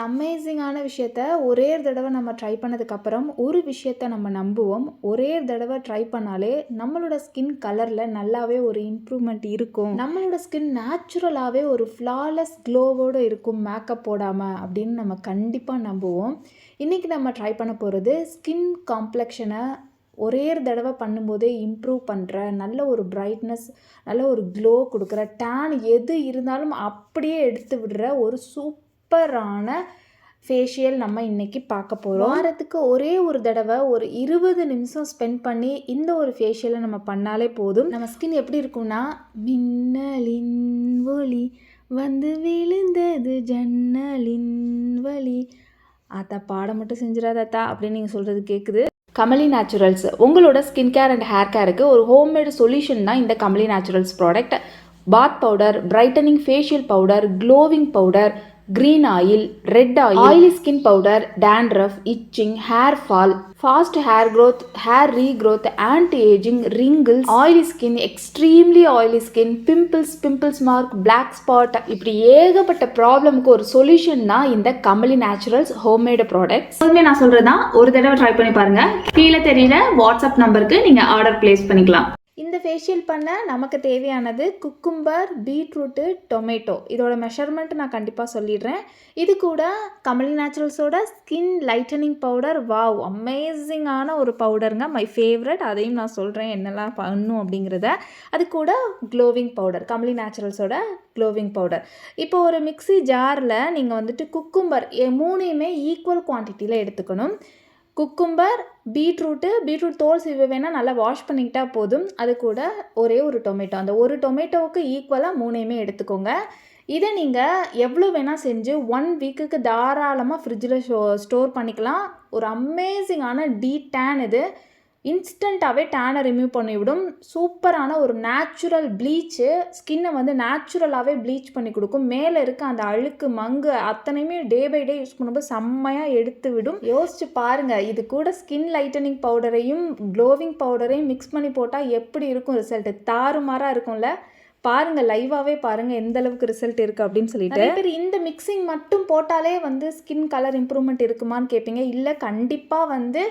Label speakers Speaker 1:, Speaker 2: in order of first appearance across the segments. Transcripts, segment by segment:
Speaker 1: அமேசிங்கான விஷயத்த ஒரே ஒரு தடவை நம்ம ட்ரை பண்ணதுக்கப்புறம் ஒரு விஷயத்த நம்ம நம்புவோம். ஒரே ஒரு தடவை ட்ரை பண்ணாலே நம்மளோட ஸ்கின் கலரில் நல்லாவே ஒரு இம்ப்ரூவ்மெண்ட் இருக்கும். நம்மளோட ஸ்கின் நேச்சுரலாகவே ஒரு ஃப்ளாலெஸ் க்ளோவோடு இருக்கும் மேக்கப் போடாமல் அப்படின்னு நம்ம கண்டிப்பாக நம்புவோம். இன்றைக்கி நம்ம ட்ரை பண்ண போகிறது ஸ்கின் காம்ப்ளெக்ஷனை ஒரே ஒரு தடவை பண்ணும்போதே இம்ப்ரூவ் பண்ணுற, நல்ல ஒரு பிரைட்னஸ், நல்ல ஒரு க்ளோ கொடுக்குற, டேன் எது இருந்தாலும் அப்படியே எடுத்து விடுற ஒரு சூப்பரான ஃபேஷியல் நம்ம இன்றைக்கி பார்க்க போகிறோம். வாரத்துக்கு ஒரே ஒரு தடவை ஒரு 20 நிமிஷம் ஸ்பெண்ட் பண்ணி இந்த ஒரு ஃபேஷியலை நம்ம பண்ணாலே போதும். நம்ம ஸ்கின் எப்படி இருக்கும்னா, மின்னலின் ஒளி வந்து விழுந்தது ஜன்னலின் வலி, அத்தா பாட மட்டும் செஞ்சிடாதா அப்படின்னு நீங்கள் சொல்கிறது கேட்குது. கமலி நேச்சுரல்ஸ் உங்களோட ஸ்கின் கேர் அண்ட் ஹேர் கேருக்கு ஒரு ஹோம்மேடு சொல்யூஷன் தான் இந்த Kamali Naturals product. Bath powder, brightening facial powder, glowing powder, green oil, red oil, oily skin powder, dandruff, itching, hair fall, fast hair growth, hair regrowth, anti ageing, wrinkles, oily skin, extremely oily skin, pimples mark, black spot, இப்படி ஏகப்பட்ட ப்ராப்ளமுக்கு ஒரு solution தான் இந்த Kamali naturals homemade products. எப்போதுமே நான் சொல்றதுதான், ஒரு தடவை ட்ரை பண்ணி பாருங்க. கீழே தெரியுற வாட்ஸ்அப் நம்பருக்கு நீங்க ஆர்டர் பிளேஸ் பண்ணிக்கலாம். இந்த ஃபேஷியல் பண்ண நமக்கு தேவையானது குக்கும்பர், பீட்ரூட்டு, டொமேட்டோ. இதோட மெஷர்மெண்ட் நான் கண்டிப்பாக சொல்லிடுறேன். இது கூட கமலி நேச்சுரல்ஸோட ஸ்கின் லைட்டனிங் பவுடர். வாவ், அமேசிங்கான ஒரு பவுடருங்க, மை ஃபேவரட். அதையும் நான் சொல்கிறேன் என்னெல்லாம் பண்ணும் அப்படிங்கிறத. அது கூட க்ளோவிங் பவுடர், கமலி நேச்சுரல்ஸோட க்ளோவிங் பவுடர். இப்போ ஒரு மிக்ஸி ஜாரில் நீங்கள் வந்துட்டு குக்கும்பர் மூணையுமே ஈக்குவல் குவான்டிட்டியில் எடுத்துக்கணும். குக்கும்பர், பீட்ரூட் தோல் சீவு வேணால் நல்லா வாஷ் பண்ணிக்கிட்டால் போதும். அது கூட ஒரே ஒரு டொமேட்டோ, அந்த ஒரு டொமேட்டோவுக்கு ஈக்குவலாக மூணையுமே எடுத்துக்கோங்க. இதை நீங்கள் எவ்வளோ வேணால் செஞ்சு 1 வீக்குக்கு தாராளமாக ஃப்ரிட்ஜில் ஸ்டோர் பண்ணிக்கலாம். ஒரு அமேசிங்கான டேன் இது இன்ஸ்டண்ட்டாகவே டேனை ரிமூவ் பண்ணிவிடும். சூப்பரான ஒரு நேச்சுரல் ப்ளீச்சு, ஸ்கின்னை வந்து நேச்சுரலாகவே ப்ளீச் பண்ணி கொடுக்கும். மேலே இருக்க அந்த அழுக்கு மங்கு அத்தனையுமே டே பை டே யூஸ் பண்ணும்போது செம்மையாக எடுத்து விடும். யோசிச்சு பாருங்கள், இது கூட ஸ்கின் லைட்டனிங் பவுடரையும் க்ளோவிங் பவுடரையும் மிக்ஸ் பண்ணி போட்டால் எப்படி இருக்கும் ரிசல்ட்? தாறுமாறாக இருக்கும்ல. பாருங்கள், லைவாகவே பாருங்கள் எந்த அளவுக்கு ரிசல்ட் இருக்குது அப்படின்னு சொல்லிட்டு. நிறைய பேர் இந்த மிக்சிங் மட்டும் போட்டாலே வந்து ஸ்கின் கலர் இம்ப்ரூவ்மெண்ட் இருக்குமான்னு கேட்பீங்க. இல்லை, கண்டிப்பாக வந்து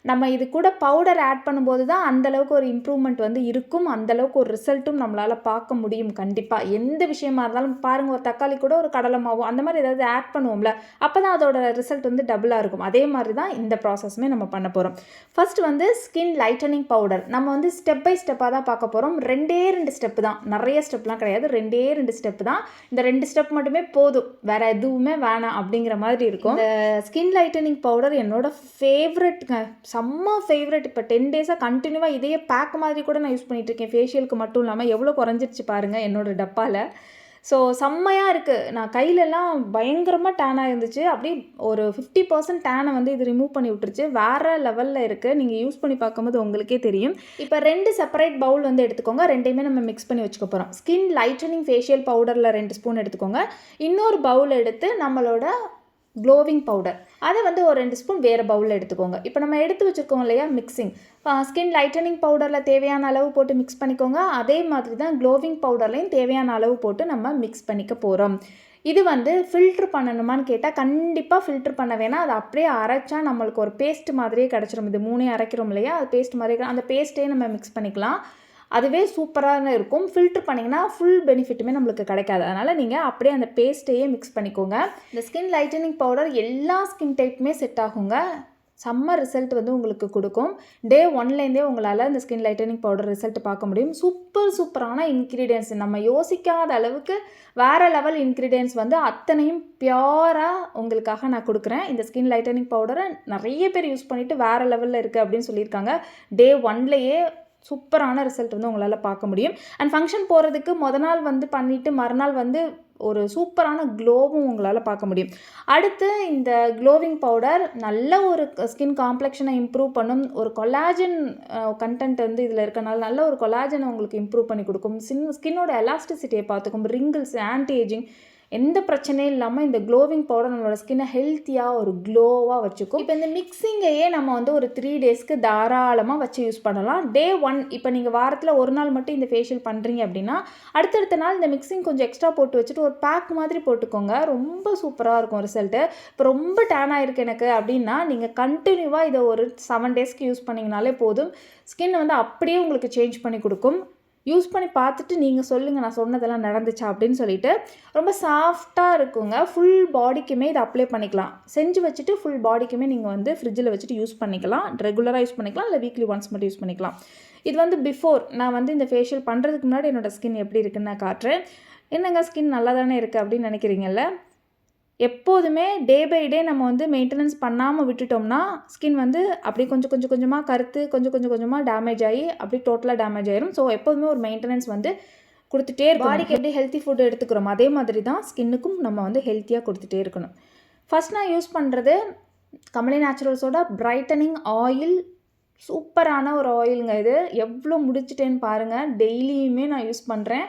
Speaker 1: நம்ம இது கூட பவுடர் ஆட் பண்ணும்போது தான் அந்தளவுக்கு ஒரு இம்ப்ரூவ்மெண்ட் வந்து இருக்கும், அந்தளவுக்கு ஒரு ரிசல்ட்டும் நம்மளால் பார்க்க முடியும். கண்டிப்பாக எந்த விஷயமா இருந்தாலும் பாருங்கள், ஒரு தக்காளி கூட ஒரு கடலை மாவு அந்த மாதிரி ஏதாவது ஆட் பண்ணுவோம்ல, அப்போ தான் அதோட ரிசல்ட் வந்து டபுளாக இருக்கும். அதே மாதிரி தான் இந்த ப்ராசஸுமே நம்ம பண்ண போகிறோம். ஃபர்ஸ்ட் வந்து ஸ்கின் லைட்டனிங் பவுடர் நம்ம வந்து ஸ்டெப் பை ஸ்டெப்பாக தான் பார்க்க போகிறோம். 2 ஸ்டெப்பு தான், நிறைய ஸ்டெப்லாம் கிடையாது. 2 ஸ்டெப்பு தான். இந்த 2 ஸ்டெப் மட்டுமே போதும், வேறு எதுவுமே வேணாம் அப்படிங்கிற மாதிரி இருக்கும். இந்த ஸ்கின் லைட்டனிங் பவுடர் என்னோட ஃபேவரட்ங்க, செம்ம ஃபேவரட். இப்போ 10 டேஸாக கண்டினியூவாக இதையே பேக் மாதிரி கூட நான் யூஸ் பண்ணிகிட்ருக்கேன். ஃபேஷியலுக்கு மட்டும் இல்லாமல் எவ்வளோ குறைஞ்சிருச்சு பாருங்கள் என்னோடய டப்பாவில். ஸோ செம்மையாக இருக்குது. நான் கையிலலாம் பயங்கரமாக டேனாக இருந்துச்சு. அப்படியே ஒரு 50% டேனை வந்து இது ரிமூவ் பண்ணி விட்டுருச்சு. வேறு லெவலில் இருக்குது. நீங்கள் யூஸ் பண்ணி பார்க்கும்போது உங்களுக்கே தெரியும். இப்போ 2 செப்பரேட் பவுல் வந்து எடுத்துக்கோங்க. 2யுமே நம்ம மிக்ஸ் பண்ணி வச்சுக்க போகிறோம். ஸ்கின் லைட்டனிங் ஃபேஷியல் பவுடரில் 2 ஸ்பூன் எடுத்துக்கோங்க. இன்னொரு பவுல் எடுத்து நம்மளோட க்ளோவிங் பவுடர் அதை வந்து ஒரு 2 ஸ்பூன் வேறு பவுலில் எடுத்துக்கோங்க. இப்போ நம்ம எடுத்து வச்சுருக்கோம் இல்லையா மிக்சிங், ஸ்கின் லைட்டனிங் பவுடரில் தேவையான அளவு போட்டு மிக்ஸ் பண்ணிக்கோங்க. அதே மாதிரி தான் க்ளோவிங் பவுடர்லையும் தேவையான அளவு போட்டு நம்ம மிக்ஸ் பண்ணிக்க போகிறோம். இது வந்து ஃபில்ட்ரு பண்ணணுமான்னு கேட்டால் கண்டிப்பாக ஃபில்ட்ரு பண்ண வேணாம். அதை அப்படியே அரைச்சா நம்மளுக்கு ஒரு பேஸ்ட் மாதிரியே கிடச்சிரும். இது 3 அரைக்கிறோம் இல்லையா, அது பேஸ்ட் மாதிரி, அந்த பேஸ்ட்டே நம்ம மிக்ஸ் பண்ணிக்கலாம். அதுவே சூப்பராக இருக்கும். ஃபில்ட்ரு பண்ணிங்கன்னா ஃபுல் பெனிஃபிட்டுமே நம்மளுக்கு கிடைக்காது. அதனால் நீங்கள் அப்படியே அந்த பேஸ்ட்டையே மிக்ஸ் பண்ணிக்கோங்க. இந்த ஸ்கின் லைட்டனிங் பவுடர் எல்லா ஸ்கின் டைப்புமே செட் ஆகுங்க. செம்ம ரிசல்ட் வந்து உங்களுக்கு கொடுக்கும். டே 1லேருந்தே உங்களால் இந்த ஸ்கின் லைட்டனிங் பவுடர் ரிசல்ட் பார்க்க முடியும். சூப்பரான இன்க்ரீடியன்ஸ், நம்ம யோசிக்காத அளவுக்கு வேறு லெவல் இன்க்ரீடியன்ஸ் வந்து அத்தனையும் பியூராக உங்களுக்காக நான் கொடுக்குறேன். இந்த ஸ்கின் லைட்டனிங் பவுடரை நிறைய பேர் யூஸ் பண்ணிவிட்டு வேறு லெவலில் இருக்குது அப்படின்னு சொல்லியிருக்காங்க. டே 1லேயே சூப்பரான ரிசல்ட் வந்து உங்களால் பார்க்க முடியும். அண்ட் ஃபங்க்ஷன் போகிறதுக்கு நாள் வந்து பண்ணிவிட்டு மறுநாள் வந்து ஒரு சூப்பரான க்ளோவும் உங்களால் பார்க்க முடியும். அடுத்து இந்த க்ளோவிங் பவுடர் நல்ல ஒரு ஸ்கின் காம்ப்ளெக்ஷனை இம்ப்ரூவ் பண்ணும். ஒரு கொலாஜன் கண்டென்ட் வந்து இதில் இருக்கனால நல்ல ஒரு கொலாஜனை உங்களுக்கு இம்ப்ரூவ் பண்ணி கொடுக்கும். ஸ்கின்னோட எலாஸ்டிசிட்டியை பார்த்துக்கும். ரிங்கிள்ஸ், ஆன்டி ஏஜிங் எந்த பிரச்சனையும் இல்லாமல் இந்த க்ளோவிங் பவுடர் நம்மளோட ஸ்கின்னை ஹெல்த்தியாக ஒரு க்ளோவாக வச்சுக்கும். இப்போ இந்த மிக்சிங்கையே நம்ம வந்து ஒரு 3 டேஸ்க்கு தாராளமாக வச்சு யூஸ் பண்ணலாம். டே 1 இப்போ நீங்கள் வாரத்தில் ஒரு நாள் மட்டும் இந்த ஃபேஷியல் பண்ணுறீங்க அப்படின்னா அடுத்தடுத்த நாள் இந்த மிக்சிங் கொஞ்சம் எக்ஸ்ட்ரா போட்டு வச்சுட்டு ஒரு பேக் மாதிரி போட்டுக்கோங்க. ரொம்ப சூப்பராக இருக்கும் ரிசல்ட்டு. இப்போ ரொம்ப டேன் ஆகிருக்கு எனக்கு அப்படின்னா நீங்கள் கண்டினியூவாக இதை ஒரு 7 டேஸ்க்கு யூஸ் பண்ணிங்கனாலே போதும். ஸ்கின் வந்து அப்படியே உங்களுக்கு சேஞ்ச் பண்ணி கொடுக்கும். யூஸ் பண்ணி பார்த்துட்டு நீங்கள் சொல்லுங்கள் நான் சொன்னதெல்லாம் நடந்துச்சா அப்படின்னு சொல்லிட்டு. ரொம்ப சாஃப்டாக இருக்குங்க. ஃபுல் பாடிக்குமே இதை அப்ளை பண்ணிக்கலாம். செஞ்சு வச்சுட்டு ஃபுல் பாடிக்குமே நீங்கள் வந்து ஃப்ரிட்ஜில் வச்சுட்டு யூஸ் பண்ணிக்கலாம். ரெகுலராக யூஸ் பண்ணிக்கலாம், இல்லை வீக்லி ஒன்ஸ் மட்டும் யூஸ் பண்ணிக்கலாம். இது வந்து பிஃபோர் நான் வந்து இந்த ஃபேஷியல் பண்ணுறதுக்கு முன்னாடி என்னோடய ஸ்கின் எப்படி இருக்குன்னு நான் காட்டுறேன். என்னங்க ஸ்கின் நல்லா தானே இருக்குது அப்படின்னு நினைக்கிறீங்கல்ல. எப்போதுமே டே பை டே நம்ம வந்து மெயின்டெனன்ஸ் பண்ணாமல் விட்டுட்டோம்னா ஸ்கின் வந்து அப்படி கொஞ்சம் கொஞ்சமாக கருத்து கொஞ்சம் கொஞ்சமாக டேமேஜ் ஆகி அப்படி டோட்டலாக டேமேஜ் ஆயிரும். ஸோ எப்போதுமே ஒரு மெயின்டெனன்ஸ் வந்து கொடுத்துட்டே இருக்கணும். பாடிக்கு எப்படி ஹெல்த்தி ஃபுட் எடுத்துக்கிறோம் அதே மாதிரி தான் ஸ்கின்னுக்கும் நம்ம வந்து ஹெல்த்தியாக கொடுத்துட்டே இருக்கணும். ஃபஸ்ட் நான் யூஸ் பண்ணுறது கமலி நேச்சுரல்ஸோட பிரைட்டனிங் ஆயில். சூப்பரான ஒரு ஆயிலுங்க இது. எவ்வளோ முடிச்சிட்டேன்னு பாருங்கள். டெய்லியுமே நான் யூஸ் பண்ணுறேன்.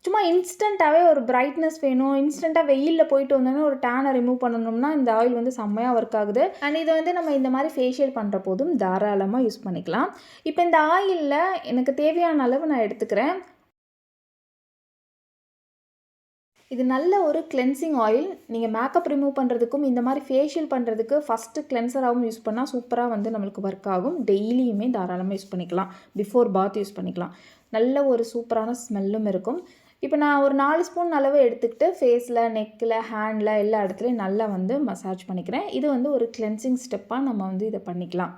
Speaker 1: சும்மா இன்ஸ்டண்ட்டாகவே ஒரு பிரைட்னஸ் வேணும், இன்ஸ்டண்ட்டாக வெயிலில் போயிட்டு வந்தோன்னா ஒரு டேனை ரிமூவ் பண்ணணும்னா இந்த ஆயில் வந்து செம்மையாக ஒர்க் ஆகுது. அண்ட் இதை வந்து நம்ம இந்த மாதிரி ஃபேஷியல் பண்ணுற போதும் தாராளமாக யூஸ் பண்ணிக்கலாம். இப்போ இந்த ஆயிலில் எனக்கு தேவையான அளவு நான் எடுத்துக்கிறேன். இது நல்ல ஒரு கிளென்சிங் ஆயில். நீங்கள் மேக்கப் ரிமூவ் பண்ணுறதுக்கும் இந்த மாதிரி ஃபேஷியல் பண்ணுறதுக்கு ஃபஸ்ட்டு கிளென்சராகவும் யூஸ் பண்ணால் சூப்பராக வந்து நம்மளுக்கு ஒர்க் ஆகும். டெய்லியுமே தாராளமாக யூஸ் பண்ணிக்கலாம். பிஃபோர் பாத் யூஸ் பண்ணிக்கலாம். நல்ல ஒரு சூப்பரான ஸ்மெல்லும் இருக்கும். இப்போ நான் ஒரு 4 ஸ்பூன் அளவு எடுத்துக்கிட்டு ஃபேஸில், நெக்கில், ஹேண்டில் எல்லா இடத்துலையும் நல்லா வந்து மசாஜ் பண்ணிக்கிறேன். இது வந்து ஒரு கிளென்சிங் ஸ்டெப்பாக நம்ம வந்து இதை பண்ணிக்கலாம்.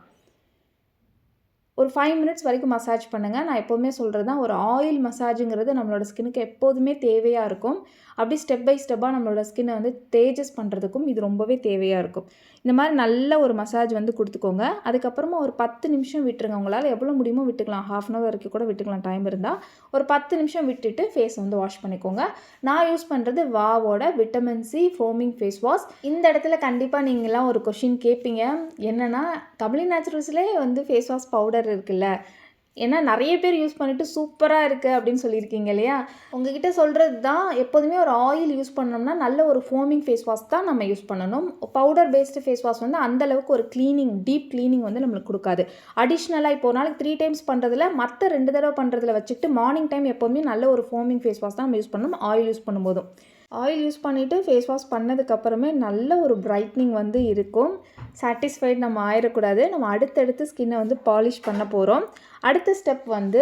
Speaker 1: ஒரு 5 மினிட்ஸ் வரைக்கும் மசாஜ் பண்ணுங்கள். நான் எப்போதுமே சொல்கிறது தான், ஒரு ஆயில் மசாஜுங்கிறது நம்மளோட ஸ்கின்னுக்கு எப்போதுமே தேவையாக இருக்கும். அப்படி ஸ்டெப் பை ஸ்டெப்பாக நம்மளோட ஸ்கின்னை வந்து தேஜஸ் பண்ணுறதுக்கும் இது ரொம்பவே தேவையாக இருக்கும். இந்த மாதிரி நல்ல ஒரு மசாஜ் வந்து கொடுத்துக்கோங்க. அதுக்கப்புறமா ஒரு 10 நிமிஷம் விட்டுருங்க. உங்களால் எவ்வளோ முடியுமோ விட்டுக்கலாம். ½ hour வரைக்கும் கூட விட்டுக்கலாம் டைம் இருந்தால். ஒரு 10 நிமிஷம் விட்டுட்டு ஃபேஸ் வந்து வாஷ் பண்ணிக்கோங்க. நான் யூஸ் பண்ணுறது வாவோட vitamin C foaming face wash. இந்த இடத்துல கண்டிப்பாக நீங்களாம் ஒரு கொஷின் கேட்பீங்க. என்னென்னா கமலி நேச்சுரல்ஸ்லேயே வந்து ஃபேஸ் வாஷ் பவுடர் இருக்குல்ல, ஏன்னா நிறைய பேர் யூஸ் பண்ணிவிட்டு சூப்பராக இருக்குது அப்படின்னு சொல்லியிருக்கீங்க இல்லையா. உங்ககிட்ட சொல்கிறது தான், எப்போதுமே ஒரு ஆயில் யூஸ் பண்ணோம்னா நல்ல ஒரு ஃபோமிங் ஃபேஸ் வாஷ் தான் நம்ம யூஸ் பண்ணணும். பவுடர் பேஸ்டு ஃபேஸ் வாஷ் வந்து அந்தளவுக்கு ஒரு க்ளீனிங், டீப் க்ளீனிங் வந்து நம்மளுக்கு கொடுக்காது. அடிஷ்னலாக இப்போ ஒரு நாளைக்கு 3 டைம்ஸ் பண்ணுறதுல மற்ற 2 தடவை பண்ணுறதுல வச்சுட்டு மார்னிங் டைம் எப்போதுமே நல்ல ஒரு ஃபோமிங் ஃபேஸ் வாஷ் தான் நம்ம யூஸ் பண்ணணும். ஆயில் யூஸ் பண்ணும்போதும் ஆயில் யூஸ் பண்ணிவிட்டு ஃபேஸ் வாஷ் பண்ணதுக்கப்புறமே நல்ல ஒரு பிரைட்னிங் வந்து இருக்கும். சாட்டிஸ்ஃபைட் நம்ம ஆயிடக்கூடாது. நம்ம அடுத்தடுத்து ஸ்கின்னை வந்து பாலிஷ் பண்ண போகிறோம். அடுத்த ஸ்டெப் வந்து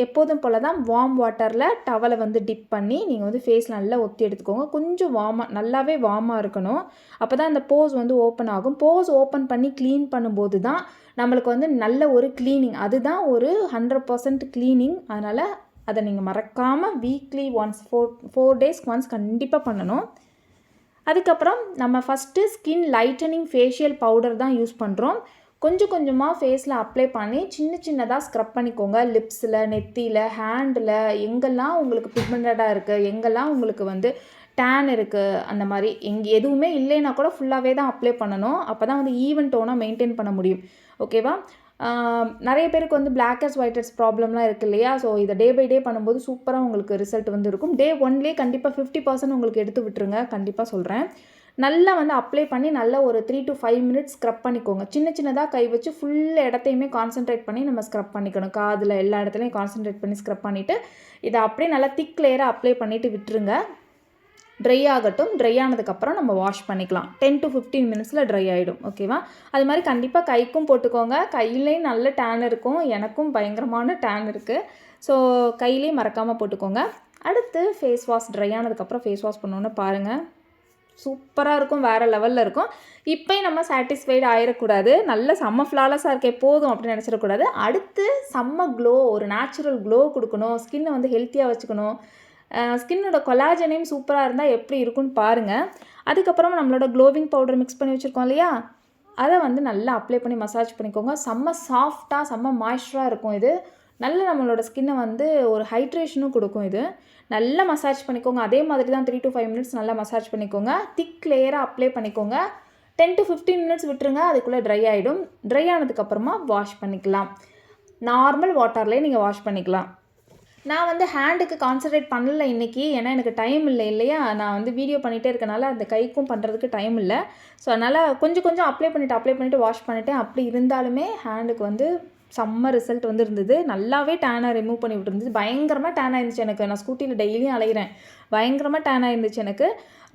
Speaker 1: எப்போதும் போல் தான் வார்ம் வாட்டரில் டவலை வந்து டிப் பண்ணி நீங்கள் வந்து ஃபேஸ் நல்லா ஒத்தி எடுத்துக்கோங்க. கொஞ்சம் நல்லாவே வார்மாக இருக்கணும். அப்போ தான் அந்த போஸ் வந்து ஓப்பன் ஆகும். போஸ் ஓப்பன் பண்ணி க்ளீன் பண்ணும்போது தான் நம்மளுக்கு வந்து நல்ல ஒரு க்ளீனிங், அதுதான் ஒரு 100% க்ளீனிங். அதனால் அதை நீங்கள் மறக்காமல் வீக்லி ஒன்ஸ் 4 டேஸ்க்கு ஒன்ஸ் கண்டிப்பாக பண்ணணும். அதுக்கப்புறம் நம்ம first skin lightening facial powder தான் யூஸ் பண்ணுறோம். கொஞ்சம் கொஞ்சமாக ஃபேஸில் அப்ளை பண்ணி சின்னதாக ஸ்க்ரப் பண்ணிக்கோங்க. லிப்ஸில், நெத்தியில், ஹேண்டில், எங்கெல்லாம் உங்களுக்கு பிக்மெண்டடாக இருக்குது, எங்கெல்லாம் உங்களுக்கு வந்து டேன் இருக்குது, அந்த மாதிரி எதுவுமே இல்லைன்னா கூட ஃபுல்லாகவே தான் அப்ளை பண்ணணும். அப்போ தான் வந்து ஈவன் டோனாக மெயின்டைன் பண்ண முடியும். ஓகேவா. நிறைய பேருக்கு வந்து பிளாக் ஹெட்ஸ் ஒயிட் ஹெட்ஸ் ப்ராப்ளம்லாம் இருக்குது இல்லையா. ஸோ இதை டே பை டே பண்ணும்போது சூப்பராக உங்களுக்கு ரிசல்ட் வந்து இருக்கும். டே 1லேயே கண்டிப்பாக 50% உங்களுக்கு எடுத்து விட்டுருங்க. கண்டிப்பாக சொல்கிறேன். நல்லா வந்து அப்ளை பண்ணி நல்லா ஒரு 3 to 5 மினிட்ஸ் ஸ்க்ரப் பண்ணிக்கோங்க. சின்னதாக கை வச்சு ஃபுல் இடத்தையுமே கான்சென்ட்ரேட் பண்ணி நம்ம ஸ்க்ரப் பண்ணிக்கணும். காதில் எல்லா இடத்துலையும் கான்சென்ட்ரேட் பண்ணி ஸ்க்ரப் பண்ணிவிட்டு இதை அப்படியே நல்லா திக் லேயராக அப்ளை பண்ணிவிட்டு விட்டுருங்க. ட்ரை ஆகட்டும். ட்ரை ஆனதுக்கப்புறம் நம்ம வாஷ் பண்ணிக்கலாம். 10 to 15 மினிட்ஸில் ட்ரை ஆகிடும். ஓகேவா. அது மாதிரி கண்டிப்பாக கைக்கும் போட்டுக்கோங்க. கையிலையும் நல்ல டேன் இருக்கும். எனக்கும் பயங்கரமான டேன் இருக்குது. ஸோ கையிலையும் மறக்காமல் போட்டுக்கோங்க. அடுத்து ஃபேஸ் வாஷ் ட்ரை ஆனதுக்கப்புறம் ஃபேஸ் வாஷ் பண்ணோன்னு பாருங்கள், சூப்பராக இருக்கும். வேறு லெவலில் இருக்கும். இப்போயும் நம்ம சாட்டிஸ்ஃபைடு ஆகிடக்கூடாது. நல்ல செம்ம ஃப்ளாலஸாக இருக்கே போதும் அப்படின்னு நினச்சிடக்கூடாது. அடுத்து செம்ம க்ளோ, ஒரு நேச்சுரல் க்ளோ கொடுக்கணும். ஸ்கின்னை வந்து ஹெல்த்தியாக வச்சுக்கணும். ஸ்கின்னோட கொலாஜனையும் சூப்பராக இருந்தால் எப்படி இருக்குன்னு பாருங்கள். அதுக்கப்புறம் நம்மளோட க்ளோவிங் பவுடர் மிக்ஸ் பண்ணி வச்சுருக்கோம் இல்லையா, அதை வந்து நல்லா அப்ளை பண்ணி மசாஜ் பண்ணிக்கோங்க. செம்ம சாஃப்டாக செம்ம மாய்ஸ்சராக இருக்கும். இது நல்ல நம்மளோட ஸ்கின்னை வந்து ஒரு ஹைட்ரேஷனும் கொடுக்கும். இது நல்லா மசாஜ் பண்ணிக்கோங்க. அதே மாதிரி தான் 3 to 5 மினிட்ஸ் நல்லா மசாஜ் பண்ணிக்கோங்க. திக் லேயராக அப்ளை பண்ணிக்கோங்க. 10 to 15 மினிட்ஸ் விட்டுருங்க. அதுக்குள்ளே ட்ரை ஆகிடும். ட்ரை ஆனதுக்கப்புறமா வாஷ் பண்ணிக்கலாம். நார்மல் வாட்டர்லேயே நீங்கள் வாஷ் பண்ணிக்கலாம். நான் வந்து ஹேண்டுக்கு கான்சன்ட்ரேட் பண்ணல இன்றைக்கி, ஏன்னா எனக்கு டைம் இல்லை இல்லையா, நான் வந்து வீடியோ பண்ணிகிட்டே இருக்கனால அந்த கைக்கும் பண்ணுறதுக்கு டைம் இல்லை. ஸோ அதனால் கொஞ்சம் கொஞ்சம் அப்ளை பண்ணிவிட்டு வாஷ் பண்ணிவிட்டேன். அப்படி இருந்தாலுமே ஹேண்டுக்கு வந்து செம்ம ரிசல்ட் வந்து இருந்தது. நல்லாவே டேனை ரிமூவ் பண்ணி விட்டுருந்துச்சு. பயங்கரமாக டேன் ஆயிருந்துச்சு எனக்கு. நான் ஸ்கூட்டியில் டெய்லியும் அலைகிறேன். பயங்கரமாக டேன் ஆயிருந்துச்சு எனக்கு.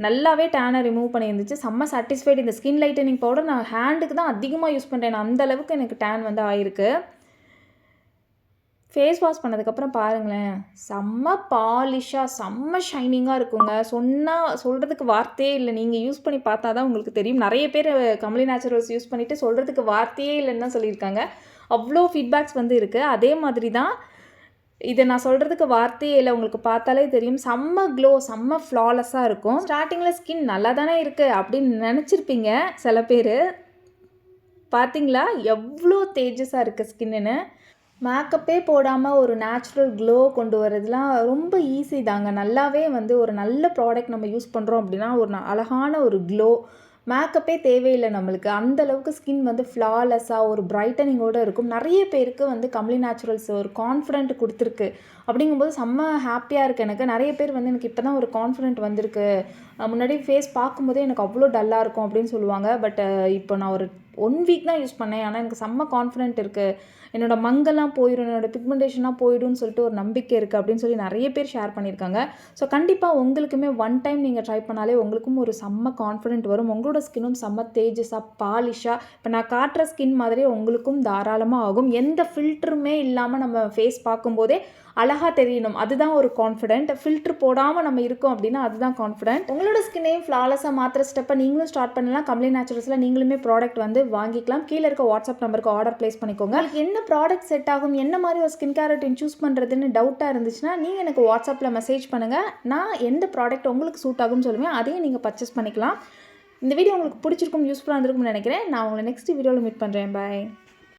Speaker 1: நல்லாவே டேனை ரிமூவ் பண்ணியிருந்துச்சு. செம்ம சாட்டிஸ்ஃபைடு. இந்த ஸ்கின் லைட்டனிங் பவுடர் நான் ஹேண்டுக்கு தான் அதிகமாக யூஸ் பண்ணுறேன். நான் அந்தளவுக்கு எனக்கு டேன் வந்து ஆயிருக்கு. ஃபேஸ் வாஷ் பண்ணதுக்கப்புறம் பாருங்களேன், செம்ம பாலிஷாக செம்ம ஷைனிங்காக இருக்குங்க. சொல்கிறதுக்கு வார்த்தையே இல்லை. நீங்கள் யூஸ் பண்ணி பார்த்தா தான் உங்களுக்கு தெரியும். நிறைய பேர் கமலி நேச்சுரல்ஸ் யூஸ் பண்ணிவிட்டு சொல்கிறதுக்கு வார்த்தையே இல்லைன்னு தான் சொல்லியிருக்காங்க. அவ்வளோ ஃபீட்பேக்ஸ் வந்து இருக்குது. அதே மாதிரி தான் இதை நான் சொல்கிறதுக்கு வார்த்தையே இல்லை. உங்களுக்கு பார்த்தாலே தெரியும், செம்ம க்ளோ, செம்ம ஃப்ளாலெஸ்ஸாக இருக்கும். ஸ்டார்டிங்கில் ஸ்கின் நல்லா தானே இருக்குது அப்படின்னு நினச்சிருப்பீங்க சில பேர். பார்த்தீங்களா எவ்வளோ தேஜஸாக இருக்குது ஸ்கின்னுன்னு. மேக்கப்பே போடாமல் ஒரு நேச்சுரல் க்ளோ கொண்டு வரதுலாம் ரொம்ப ஈஸி தாங்க. நல்லாவே வந்து ஒரு நல்ல ப்ராடக்ட் நம்ம யூஸ் பண்ணுறோம் அப்படின்னா ஒரு அழகான ஒரு க்ளோ, மேக்கப்பே தேவையில்லை நம்மளுக்கு. அந்தளவுக்கு ஸ்கின் வந்து ஃப்ளாலெஸ்ஸாக ஒரு பிரைட்டனிங்கோடு இருக்கும். நிறைய பேருக்கு வந்து கமலி நேச்சுரல்ஸ் ஒரு கான்ஃபிடென்ட் கொடுத்துருக்கு. அப்படிங்கும்போது செம்ம ஹாப்பியாக இருக்குது எனக்கு. நிறைய பேர் வந்து எனக்கு இப்போ தான் ஒரு கான்ஃபிடென்ட் வந்திருக்கு, முன்னாடி ஃபேஸ் பார்க்கும்போதே எனக்கு அவ்வளோ டல்லாக இருக்கும் அப்படின்னு சொல்லுவாங்க. பட் இப்போ நான் ஒரு 1 வீக் தான் யூஸ் பண்ணேன். ஆனால் எனக்கு செம்ம கான்ஃபிடென்ட் இருக்குது. என்னோடய மங்கெல்லாம் போயிடும், என்னோடய பிக்மெண்டேஷனாக போயிடும்னு சொல்லிட்டு ஒரு நம்பிக்கை இருக்குது அப்படின்னு சொல்லி நிறைய பேர் ஷேர் பண்ணியிருக்காங்க. ஸோ கண்டிப்பாக உங்களுக்குமே ஒன் டைம் நீங்கள் ட்ரை பண்ணாலே உங்களுக்கும் ஒரு செம்ம கான்ஃபிடென்ட் வரும். உங்களோட ஸ்கின்னும் செம்ம தேஜஸாக பாலிஷாக இப்போ நான் காட்டுற ஸ்கின் மாதிரியே உங்களுக்கும் தாராளமாக ஆகும். எந்த ஃபில்டருமே இல்லாமல் நம்ம ஃபேஸ் பார்க்கும்போதே அழகாக தெரியணும். அதுதான் ஒரு கான்ஃபிடென்ட். ஃபில்ட்ரு போடாமல் நம்ம இருக்கோம் அப்படின்னா அதுதான் கான்ஃபிடென்ட். உங்களோட ஸ்கின்னையும் ஃப்ளாலெஸ்ஸாக மாத்திர ஸ்டெப்பை நீங்களும் ஸ்டார்ட் பண்ணலாம். கமலி நேச்சுரல்ஸில் நீங்களுமே ப்ராடக்ட் வந்து வாங்கிக்கலாம். கீழே இருக்க வாட்ஸ்அப் நம்பருக்கு ஆர்டர் ப்ளேஸ் பண்ணிக்கோங்க. உங்களுக்கு என்ன ப்ராடக்ட் செட் ஆகும், என்ன மாதிரி ஒரு ஸ்கின் கேர் ரொட்டீன் சூஸ் பண்ணுறதுன்னு டவுட்டாக இருந்துச்சுன்னா நீங்கள் எனக்கு வாட்ஸ்அப்பில் மெசேஜ் பண்ணுங்கள். நான் எந்த ப்ராடக்ட் உங்களுக்கு சூட் ஆகும்னு சொல்லுவேன், அதையும் நீங்கள் பர்ச்சேஸ் பண்ணிக்கலாம். இந்த வீடியோ உங்களுக்கு பிடிச்சிருக்கும், யூஸ்ஃபுல்லாக இருந்திருக்கும்னு நினைக்கிறேன். நான் உங்களை நெக்ஸ்ட் வீடியோவில் மீட் பண்ணுறேன். பாய்.